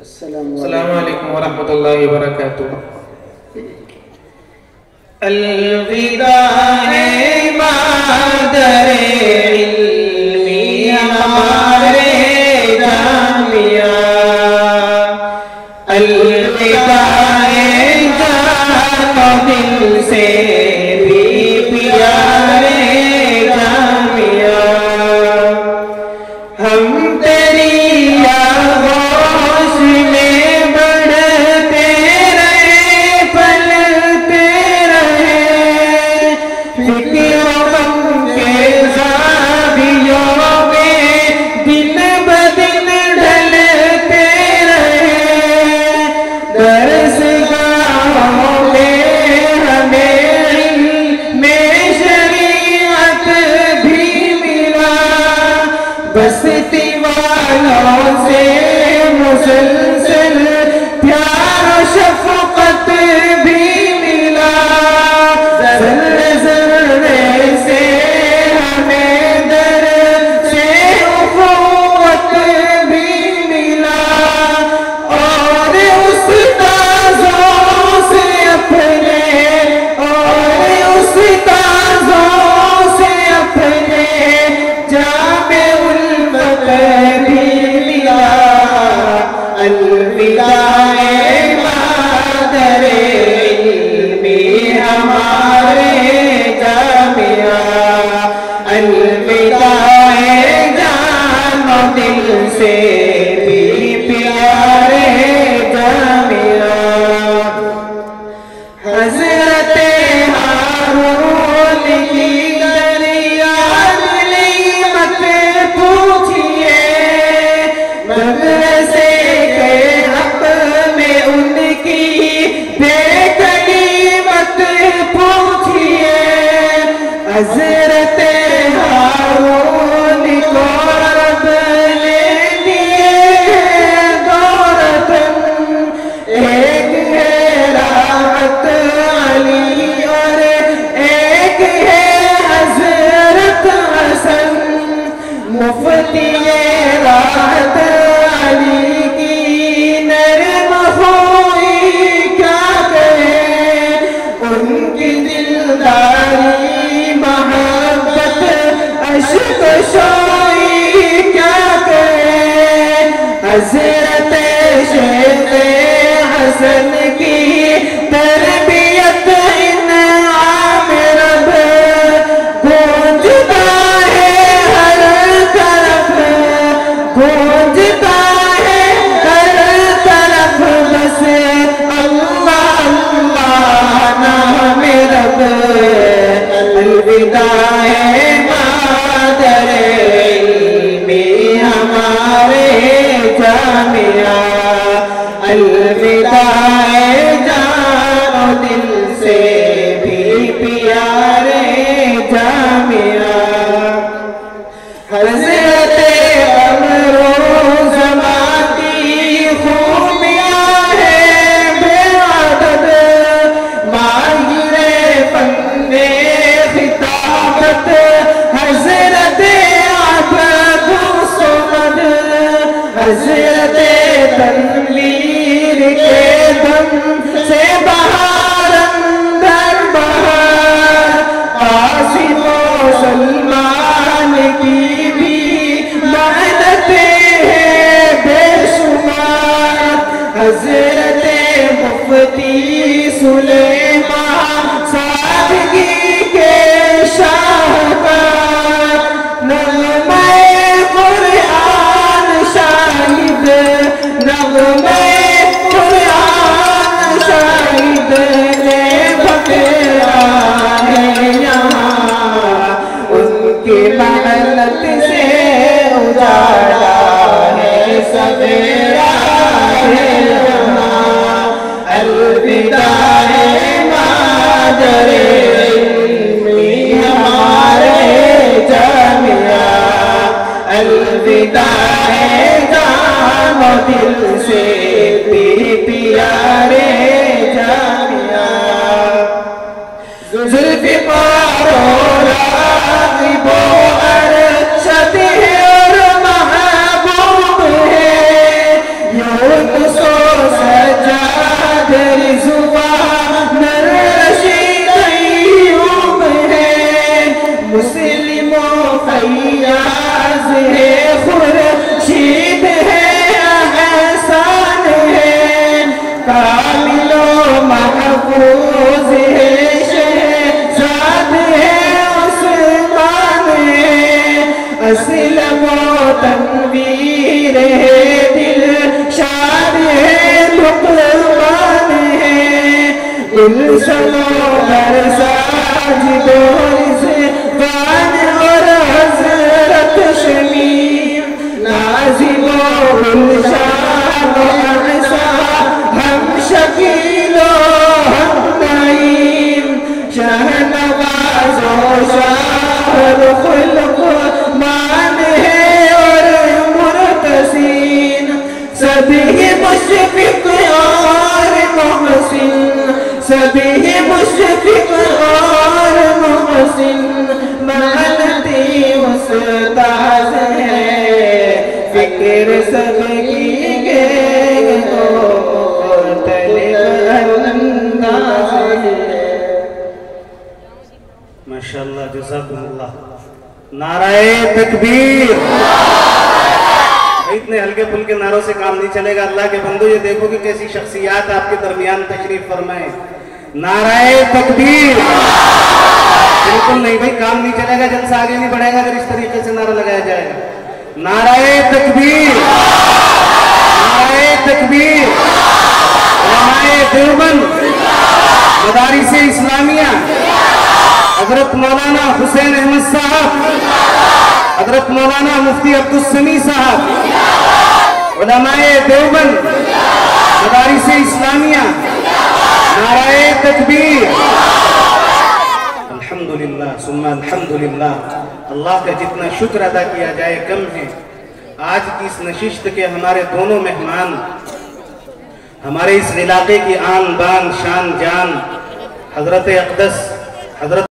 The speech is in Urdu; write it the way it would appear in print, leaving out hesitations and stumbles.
السلام علیکم ورحمۃ اللہ وبرکاتہ. الوداع مادر علمی ہمارے جامعہ، الوداع جان و دل سے بھی پیارے جامعہ. ہم تیری آغوش میں بڑھتے رہے، پلتے رہے، فکر و غم کے زاویوں میں دن بدن ڈھلتے رہے. درس گاہوں میں ہمیں علم شریعت بھی ملا، بستی والوں سے مسلسل پیار و شفقت بھی ملا. ذرے ذرے سے ہمیں درس اخوت بھی ملا، اور استاذوں سے اپنے، اور استاذوں سے اپنے جامع الفت بھی ملا. الوداع مادر علمی ہمارے جامعہ، الوداع جان و دل سے بھی پیارے جامعہ. حضرت ہارون کی دریا دلی مت پوچھئے، مدرسے کے حق میں ان کی بے کلی مت پوچھئے. حضرت ہارون کو رب نے دیے دو رتن، ایک ہے راحت علی اور ایک ہے حضرت حسن. مفتی راحت علی کی نرم خوئی کیا کہے، ان کی دلداری محبت عشق شوئی کیا کہے. حضرت شیخ حسن کی تربیت انعام رب گونجتا ہے ہر طرف، گونجتا ہے ہر طرف، بس اللہ اللہ نام رب. الوداع مادر علمی ہمارے جامعہ، الوداع جان و دل سے بھی پیارے جامعہ. حضرت امروز ماتی خوبیاں ہیں بے عدد، ماہر فن خطابت حضرت عبد الصمد. حضرت تنویر کے دم سے بہار اندر بہار، قاسم و سلمان کی بھی محنتیں ہیں بے شمار. حضرت مفتی سلیمان سادگی کے شاہکار، نغمہ قرآن شاہد، نغمہ قرآن شاہد نے بکرا ہے یہاں، ان کی محنت سے اجالا ہے سویرا ہے یہاں. الوداع مادر علمی ہمارے جامعہ، الوداع جان و دل سے بھی پیارے جامعہ. ذوالفقار و راغب و ارشد ہے اور محبوب ہے، یونس گلشنوں پر ساجدوں رضوان اور حضرت شمیم نازم و گلشان و اعصا ہم شکیل و ہم نعیم شہنواز و شاہر خلق مان ہے اور مرتسین سبھی مشفق اور محسن سبھی مشفق اور محسن مانتی استاذ ہے فکر سب کی گے مختلف انداز ہے. ماشاءاللہ جزاکم اللہ. نعرہ تکبیر. اتنے ہلکے پھلکے نعروں سے کام نہیں چلے گا. اللہ کے بندو یہ دیکھو کہ کیسی شخصیات آپ کے درمیان تشریف فرمائیں. نعرہ تکبیر. بالکل نہیں بھائی کام نہیں چلے گا جلسہ آگے نہیں بڑھے گا اگر اس طریقے سے نعرہ لگایا جائے گا. نعرہ تکبیر. نعرہ تکبیر. علماء دیوبند مدارس اسلامیہ حضرت مولانا حسین احمد صاحب حضرت مولانا مفتی عبدالسمیع صاحب علماء دیوبند مدارس اسلامیہ نعرہ تکبیر. الحمدللہ ثم الحمدللہ. اللہ کا جتنا شکر ادا کیا جائے کم ہے. آج کی اس نشست کے ہمارے دونوں مہمان ہمارے اس علاقے کی آن بان شان جان حضرت اقدس حضرت